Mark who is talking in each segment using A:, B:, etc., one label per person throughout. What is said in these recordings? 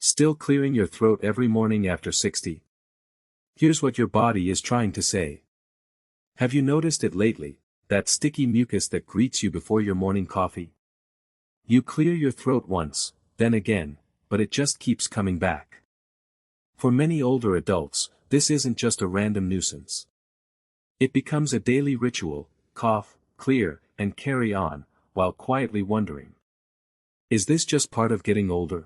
A: Still clearing your throat every morning after 60? Here's what your body is trying to say. Have you noticed it lately, that sticky mucus that greets you before your morning coffee? You clear your throat once, then again, but it just keeps coming back. For many older adults, this isn't just a random nuisance. It becomes a daily ritual: cough, clear, and carry on, while quietly wondering, is this just part of getting older?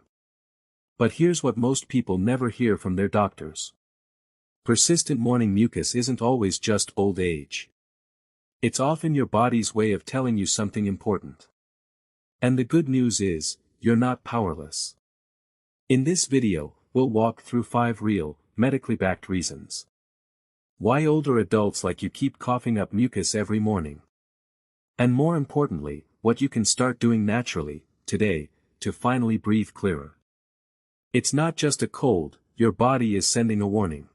A: But here's what most people never hear from their doctors. Persistent morning mucus isn't always just old age. It's often your body's way of telling you something important. And the good news is, you're not powerless. In this video, we'll walk through 5 real, medically backed reasons why older adults like you keep coughing up mucus every morning. And more importantly, what you can start doing naturally, today, to finally breathe clearer. It's not just a cold, your body is sending a warning.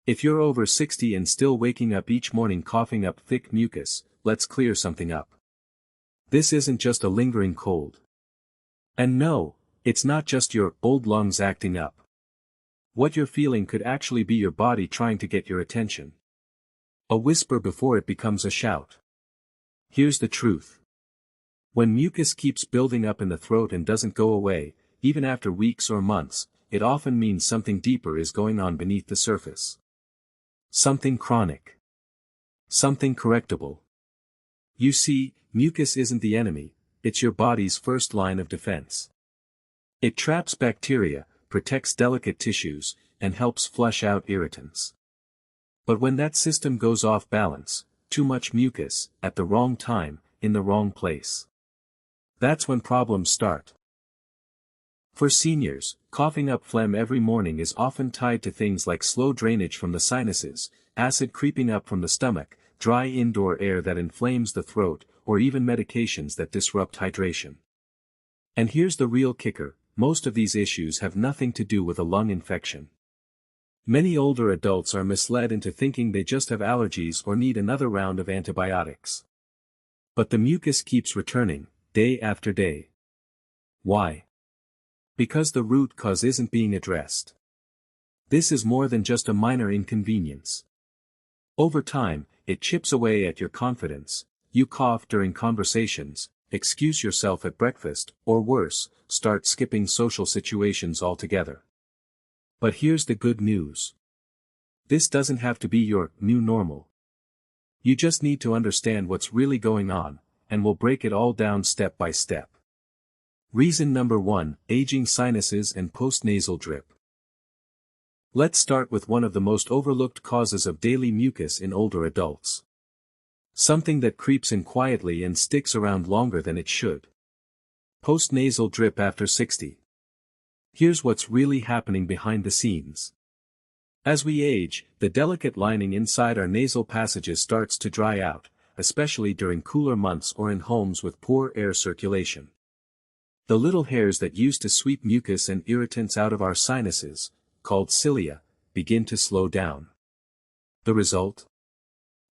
A: If you're over 60 and still waking up each morning coughing up thick mucus, let's clear something up. This isn't just a lingering cold. And no, it's not just your old lungs acting up. What you're feeling could actually be your body trying to get your attention. A whisper before it becomes a shout. Here's the truth. When mucus keeps building up in the throat and doesn't go away, even after weeks or months, it often means something deeper is going on beneath the surface. Something chronic. Something correctable. You see, mucus isn't the enemy, it's your body's first line of defense. It traps bacteria, protects delicate tissues, and helps flush out irritants. But when that system goes off balance, too much mucus, at the wrong time, in the wrong place, that's when problems start. For seniors, coughing up phlegm every morning is often tied to things like slow drainage from the sinuses, acid creeping up from the stomach, dry indoor air that inflames the throat, or even medications that disrupt hydration. And here's the real kicker: most of these issues have nothing to do with a lung infection. Many older adults are misled into thinking they just have allergies or need another round of antibiotics. But the mucus keeps returning, day after day. Why? Because the root cause isn't being addressed. This is more than just a minor inconvenience. Over time, it chips away at your confidence. You cough during conversations, excuse yourself at breakfast, or worse, start skipping social situations altogether. But here's the good news. This doesn't have to be your new normal. You just need to understand what's really going on, and we'll break it all down step by step. Reason number 1: aging sinuses and post-nasal drip. Let's start with one of the most overlooked causes of daily mucus in older adults. Something that creeps in quietly and sticks around longer than it should. Post-nasal drip after 60. Here's what's really happening behind the scenes. As we age, the delicate lining inside our nasal passages starts to dry out, especially during cooler months or in homes with poor air circulation. The little hairs that used to sweep mucus and irritants out of our sinuses, called cilia, begin to slow down. The result?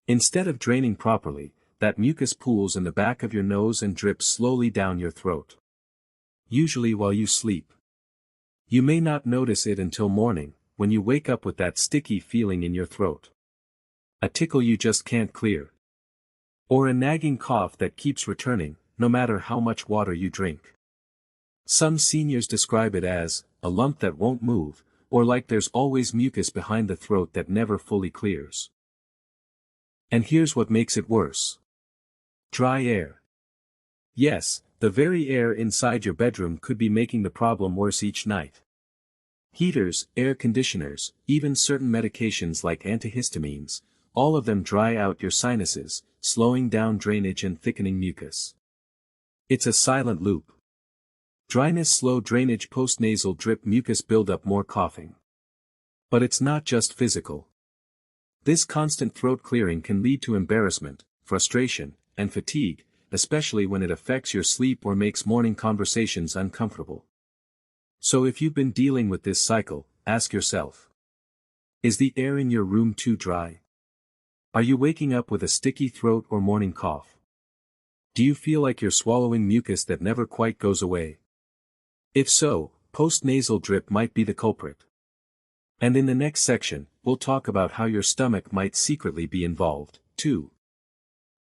A: Instead of draining properly, that mucus pools in the back of your nose and drips slowly down your throat. Usually while you sleep. You may not notice it until morning, when you wake up with that sticky feeling in your throat. A tickle you just can't clear. Or a nagging cough that keeps returning, no matter how much water you drink. Some seniors describe it as a lump that won't move, or like there's always mucus behind the throat that never fully clears. And here's what makes it worse. Dry air. Yes, the very air inside your bedroom could be making the problem worse each night. Heaters, air conditioners, even certain medications like antihistamines, all of them dry out your sinuses, slowing down drainage and thickening mucus. It's a silent loop. Dryness, slow drainage, post-nasal drip, mucus buildup, more coughing. But it's not just physical. This constant throat clearing can lead to embarrassment, frustration, and fatigue, especially when it affects your sleep or makes morning conversations uncomfortable. So if you've been dealing with this cycle, ask yourself. Is the air in your room too dry? Are you waking up with a sticky throat or morning cough? Do you feel like you're swallowing mucus that never quite goes away? If so, Post-nasal drip might be the culprit. And in the next section, we'll talk about how your stomach might secretly be involved, too.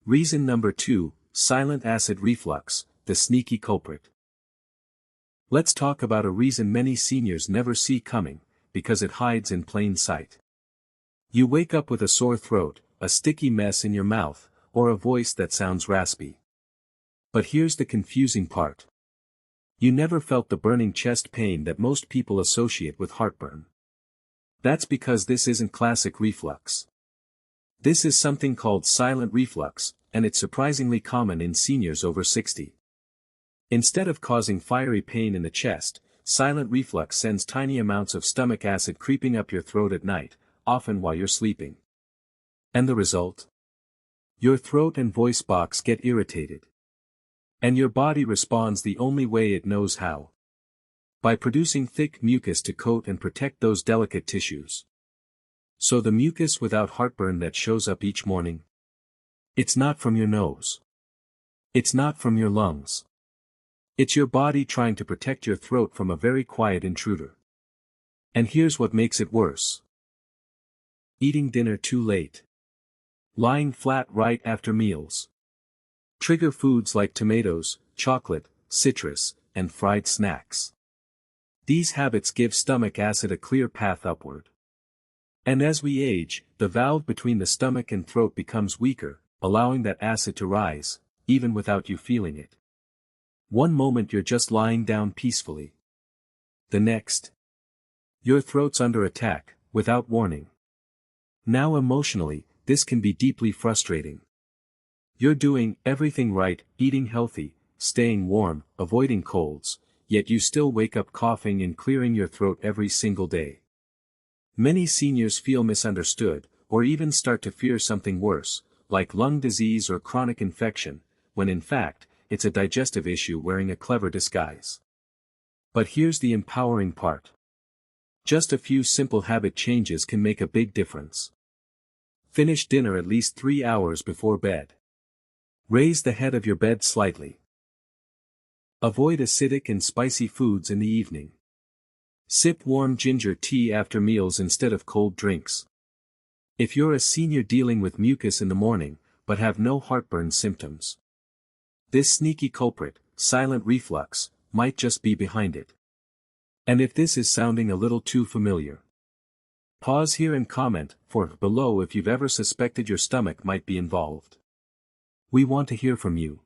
A: Reason number 2, silent acid reflux, the sneaky culprit. Let's talk about a reason many seniors never see coming, because it hides in plain sight. You wake up with a sore throat, a sticky mess in your mouth, or a voice that sounds raspy. But here's the confusing part. You never felt the burning chest pain that most people associate with heartburn. That's because this isn't classic reflux. This is something called silent reflux, and it's surprisingly common in seniors over 60. Instead of causing fiery pain in the chest, silent reflux sends tiny amounts of stomach acid creeping up your throat at night, often while you're sleeping. And the result? Your throat and voice box get irritated. And your body responds the only way it knows how. By producing thick mucus to coat and protect those delicate tissues. So the mucus without heartburn that shows up each morning? It's not from your nose. It's not from your lungs. It's your body trying to protect your throat from a very quiet intruder. And here's what makes it worse. Eating dinner too late. Lying flat right after meals. Trigger foods like tomatoes, chocolate, citrus, and fried snacks. These habits give stomach acid a clear path upward. And as we age, the valve between the stomach and throat becomes weaker, allowing that acid to rise, even without you feeling it. One moment you're just lying down peacefully. The next, your throat's under attack, without warning. Now emotionally, this can be deeply frustrating. You're doing everything right, eating healthy, staying warm, avoiding colds, yet you still wake up coughing and clearing your throat every single day. Many seniors feel misunderstood, or even start to fear something worse, like lung disease or chronic infection, when in fact, it's a digestive issue wearing a clever disguise. But here's the empowering part. Just a few simple habit changes can make a big difference. Finish dinner at least 3 hours before bed. Raise the head of your bed slightly. Avoid acidic and spicy foods in the evening. Sip warm ginger tea after meals instead of cold drinks. If you're a senior dealing with mucus in the morning, but have no heartburn symptoms, this sneaky culprit, silent reflux, might just be behind it. And if this is sounding a little too familiar, pause here and comment below if you've ever suspected your stomach might be involved. We want to hear from you.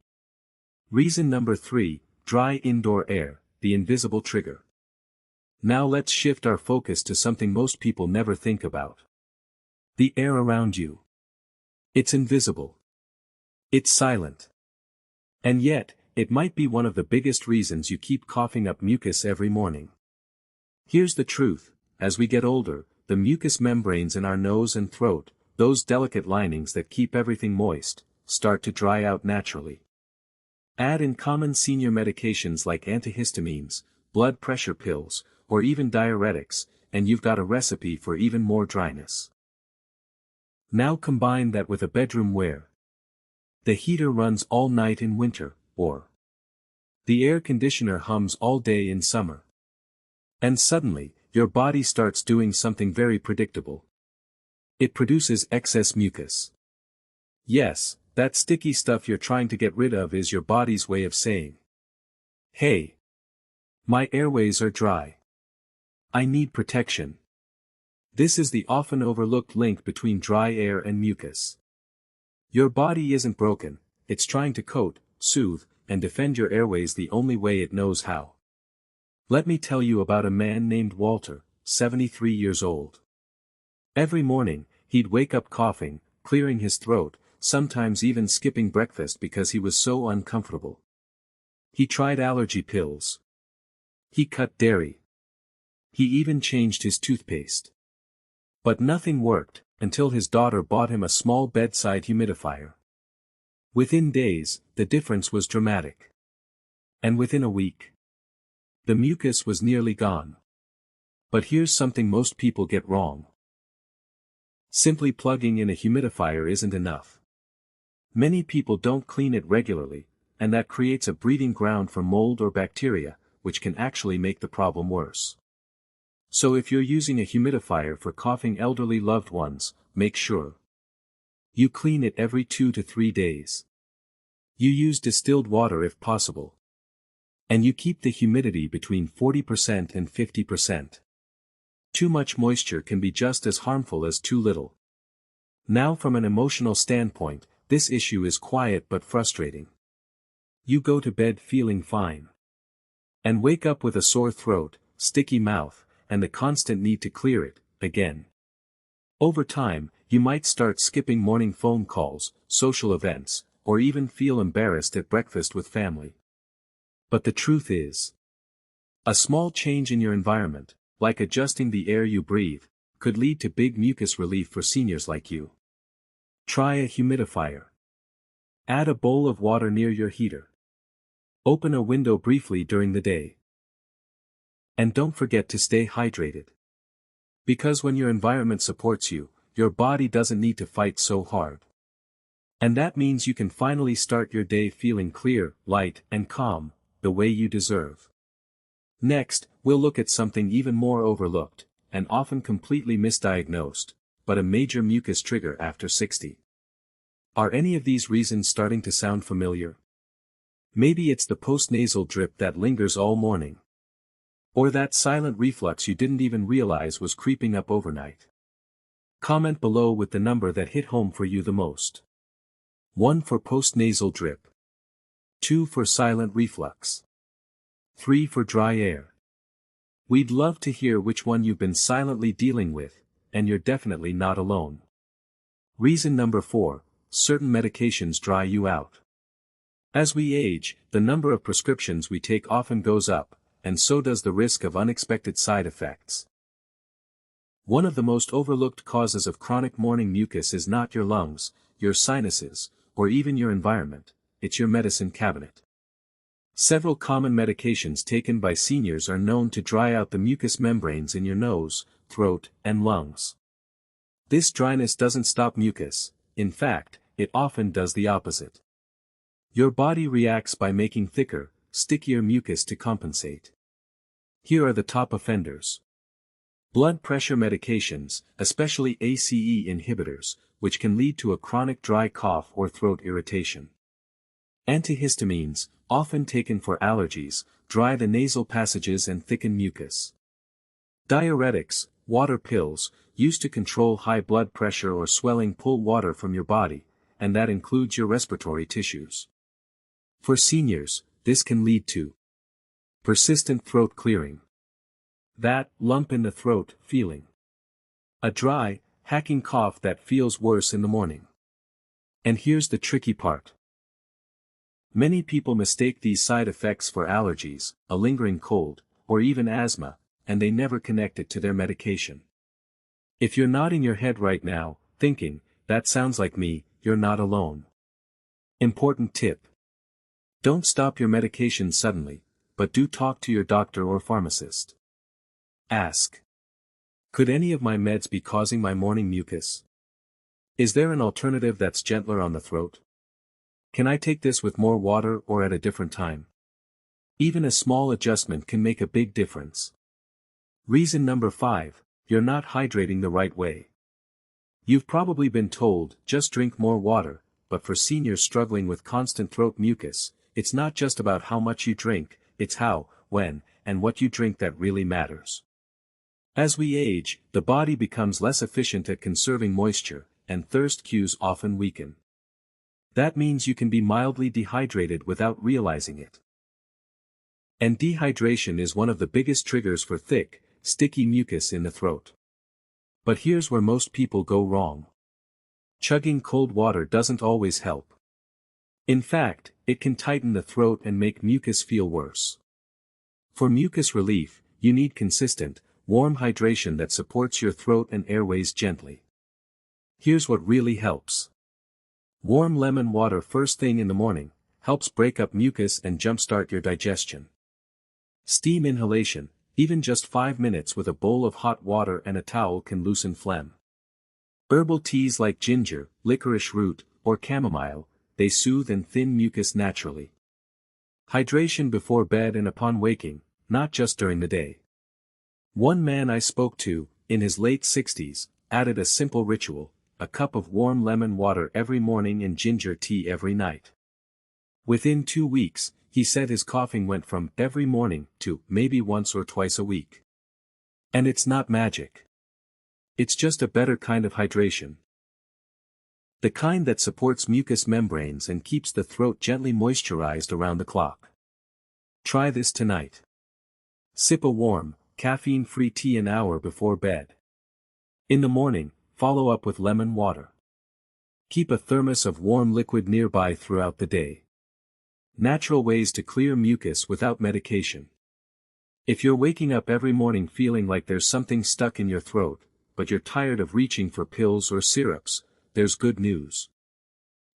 A: Reason number 3, dry indoor air, the invisible trigger. Now let's shift our focus to something most people never think about. The air around you. It's invisible. It's silent. And yet, it might be one of the biggest reasons you keep coughing up mucus every morning. Here's the truth, as we get older, the mucous membranes in our nose and throat, those delicate linings that keep everything moist, start to dry out naturally. Add in common senior medications like antihistamines, blood pressure pills, or even diuretics, and you've got a recipe for even more dryness. Now combine that with a bedroom where the heater runs all night in winter, or the air conditioner hums all day in summer. And suddenly, your body starts doing something very predictable. It produces excess mucus. Yes, that sticky stuff you're trying to get rid of is your body's way of saying, hey, my airways are dry. I need protection. This is the often overlooked link between dry air and mucus. Your body isn't broken, it's trying to coat, soothe, and defend your airways the only way it knows how. Let me tell you about a man named Walter, 73 years old. Every morning, he'd wake up coughing, clearing his throat, sometimes even skipping breakfast because he was so uncomfortable. He tried allergy pills. He cut dairy. He even changed his toothpaste. But nothing worked, until his daughter bought him a small bedside humidifier. Within days, the difference was dramatic. And within a week, the mucus was nearly gone. But here's something most people get wrong. Simply plugging in a humidifier isn't enough. Many people don't clean it regularly, and that creates a breeding ground for mold or bacteria, which can actually make the problem worse. So if you're using a humidifier for coughing elderly loved ones, make sure you clean it every 2 to 3 days. You use distilled water if possible. And you keep the humidity between 40% and 50%. Too much moisture can be just as harmful as too little. Now from an emotional standpoint, this issue is quiet but frustrating. You go to bed feeling fine. And wake up with a sore throat, sticky mouth, and the constant need to clear it, again. Over time, you might start skipping morning phone calls, social events, or even feel embarrassed at breakfast with family. But the truth is, a small change in your environment, like adjusting the air you breathe, could lead to big mucus relief for seniors like you. Try a humidifier. Add a bowl of water near your heater. Open a window briefly during the day. And don't forget to stay hydrated. Because when your environment supports you, your body doesn't need to fight so hard. And that means you can finally start your day feeling clear, light, and calm, the way you deserve. Next, we'll look at something even more overlooked, and often completely misdiagnosed, but a major mucus trigger after 60. Are any of these reasons starting to sound familiar? Maybe it's the post-nasal drip that lingers all morning. Or that silent reflux you didn't even realize was creeping up overnight. Comment below with the number that hit home for you the most. 1 for post-nasal drip. 2 for silent reflux. 3 for dry air. We'd love to hear which one you've been silently dealing with, and you're definitely not alone. Reason number 4, certain medications dry you out. As we age, the number of prescriptions we take often goes up, and so does the risk of unexpected side effects. One of the most overlooked causes of chronic morning mucus is not your lungs, your sinuses, or even your environment, it's your medicine cabinet. Several common medications taken by seniors are known to dry out the mucous membranes in your nose, throat, and lungs. This dryness doesn't stop mucus, in fact, it often does the opposite. Your body reacts by making thicker, stickier mucus to compensate. Here are the top offenders. Blood pressure medications, especially ACE inhibitors, which can lead to a chronic dry cough or throat irritation. Antihistamines, often taken for allergies, dry the nasal passages and thicken mucus. Diuretics, water pills, used to control high blood pressure or swelling, pull water from your body, and that includes your respiratory tissues. For seniors, this can lead to persistent throat clearing. That lump in the throat feeling. A dry, hacking cough that feels worse in the morning. And here's the tricky part. Many people mistake these side effects for allergies, a lingering cold, or even asthma, and they never connect it to their medication. If you're nodding your head right now, thinking, that sounds like me, you're not alone. Important tip. Don't stop your medication suddenly, but do talk to your doctor or pharmacist. Ask. Could any of my meds be causing my morning mucus? Is there an alternative that's gentler on the throat? Can I take this with more water or at a different time? Even a small adjustment can make a big difference. Reason number 5, you're not hydrating the right way. You've probably been told, just drink more water, but for seniors struggling with constant throat mucus, it's not just about how much you drink, it's how, when, and what you drink that really matters. As we age, the body becomes less efficient at conserving moisture, and thirst cues often weaken. That means you can be mildly dehydrated without realizing it. And dehydration is one of the biggest triggers for thick, sticky mucus in the throat. But here's where most people go wrong. Chugging cold water doesn't always help. In fact, it can tighten the throat and make mucus feel worse. For mucus relief, you need consistent, warm hydration that supports your throat and airways gently. Here's what really helps. Warm lemon water first thing in the morning, helps break up mucus and jumpstart your digestion. Steam inhalation, even just 5 minutes with a bowl of hot water and a towel can loosen phlegm. Herbal teas like ginger, licorice root, or chamomile, they soothe and thin mucus naturally. Hydration before bed and upon waking, not just during the day. One man I spoke to, in his late 60s, added a simple ritual: a cup of warm lemon water every morning and ginger tea every night. Within 2 weeks, he said his coughing went from every morning to maybe once or twice a week. And it's not magic. It's just a better kind of hydration. The kind that supports mucous membranes and keeps the throat gently moisturized around the clock. Try this tonight. Sip a warm, caffeine-free tea an hour before bed. In the morning, follow up with lemon water. Keep a thermos of warm liquid nearby throughout the day. Natural ways to clear mucus without medication. If you're waking up every morning feeling like there's something stuck in your throat, but you're tired of reaching for pills or syrups, there's good news.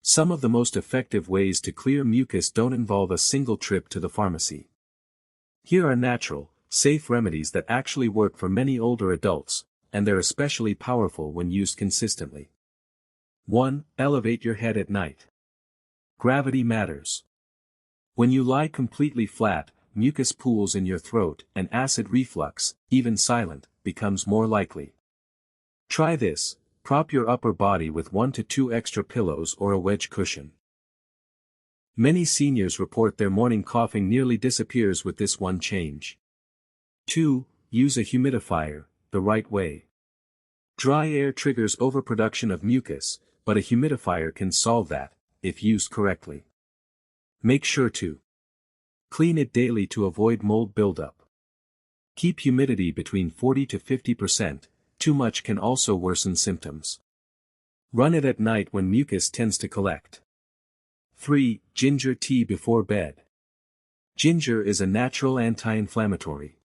A: Some of the most effective ways to clear mucus don't involve a single trip to the pharmacy. Here are natural, safe remedies that actually work for many older adults, and they're especially powerful when used consistently. 1. Elevate your head at night. Gravity matters. When you lie completely flat, mucus pools in your throat, and acid reflux, even silent, becomes more likely. Try this: prop your upper body with 1 to 2 extra pillows or a wedge cushion. Many seniors report their morning coughing nearly disappears with this one change. 2. Use a humidifier, the right way. Dry air triggers overproduction of mucus, but a humidifier can solve that, if used correctly. Make sure to clean it daily to avoid mold buildup. Keep humidity between 40 to 50%, too much can also worsen symptoms. Run it at night when mucus tends to collect. 3. Ginger tea before bed. Ginger is a natural anti-inflammatory.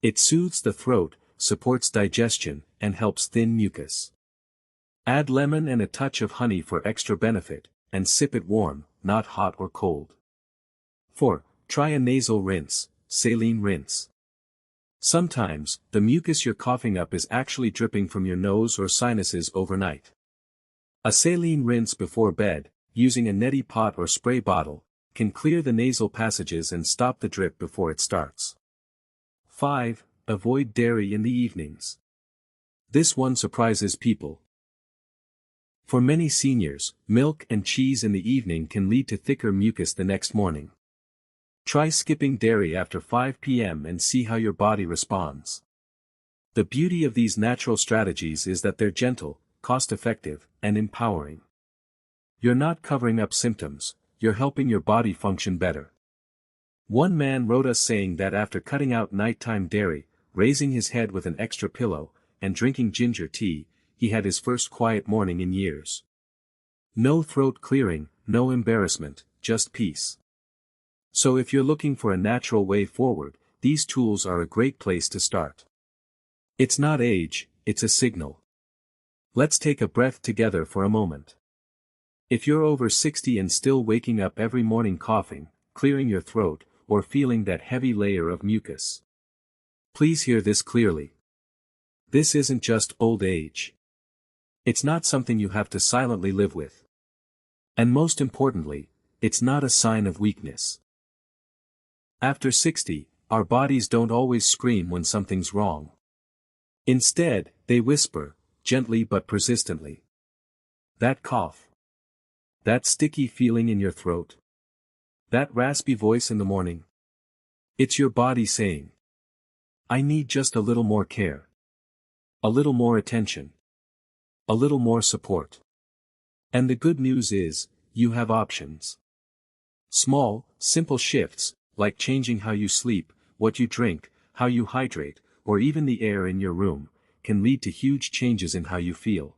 A: It soothes the throat, supports digestion, and helps thin mucus. Add lemon and a touch of honey for extra benefit, and sip it warm, not hot or cold. 4. Try a nasal rinse, saline rinse. Sometimes, the mucus you're coughing up is actually dripping from your nose or sinuses overnight. A saline rinse before bed, using a neti pot or spray bottle, can clear the nasal passages and stop the drip before it starts. 5. Avoid dairy in the evenings. This one surprises people. For many seniors, milk and cheese in the evening can lead to thicker mucus the next morning. Try skipping dairy after 5 p.m. and see how your body responds. The beauty of these natural strategies is that they're gentle, cost-effective, and empowering. You're not covering up symptoms, you're helping your body function better. One man wrote us saying that after cutting out nighttime dairy, raising his head with an extra pillow, and drinking ginger tea, he had his first quiet morning in years. No throat clearing, no embarrassment, just peace. So if you're looking for a natural way forward, these tools are a great place to start. It's not age, it's a signal. Let's take a breath together for a moment. If you're over 60 and still waking up every morning coughing, clearing your throat, or feeling that heavy layer of mucus, please hear this clearly. This isn't just old age. It's not something you have to silently live with. And most importantly, it's not a sign of weakness. After 60, our bodies don't always scream when something's wrong. Instead, they whisper, gently but persistently. That cough. That sticky feeling in your throat. That raspy voice in the morning. It's your body saying, I need just a little more care. A little more attention. A little more support. And the good news is, you have options. Small, simple shifts, like changing how you sleep, what you drink, how you hydrate, or even the air in your room, can lead to huge changes in how you feel.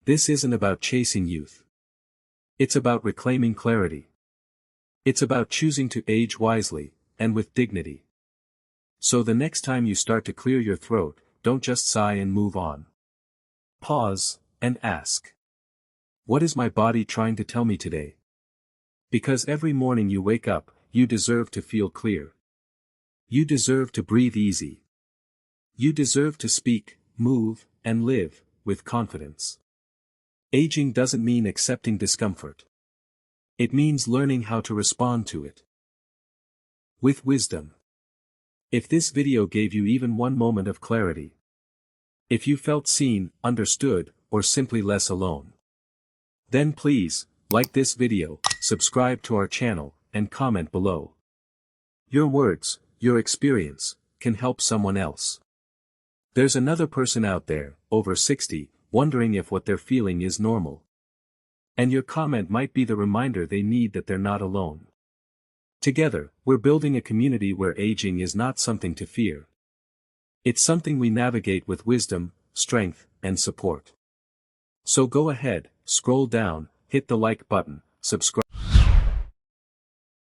A: This isn't about chasing youth. It's about reclaiming clarity. It's about choosing to age wisely, and with dignity. So the next time you start to clear your throat, don't just sigh and move on. Pause, and ask. What is my body trying to tell me today? Because every morning you wake up, you deserve to feel clear. You deserve to breathe easy. You deserve to speak, move, and live, with confidence. Aging doesn't mean accepting discomfort. It means learning how to respond to it. With wisdom. If this video gave you even one moment of clarity, if you felt seen, understood, or simply less alone, then please, like this video, subscribe to our channel, and comment below. Your words, your experience, can help someone else. There's another person out there, over 60, wondering if what they're feeling is normal. And your comment might be the reminder they need that they're not alone. Together, we're building a community where aging is not something to fear. It's something we navigate with wisdom, strength, and support. So go ahead, scroll down, hit the like button, subscribe.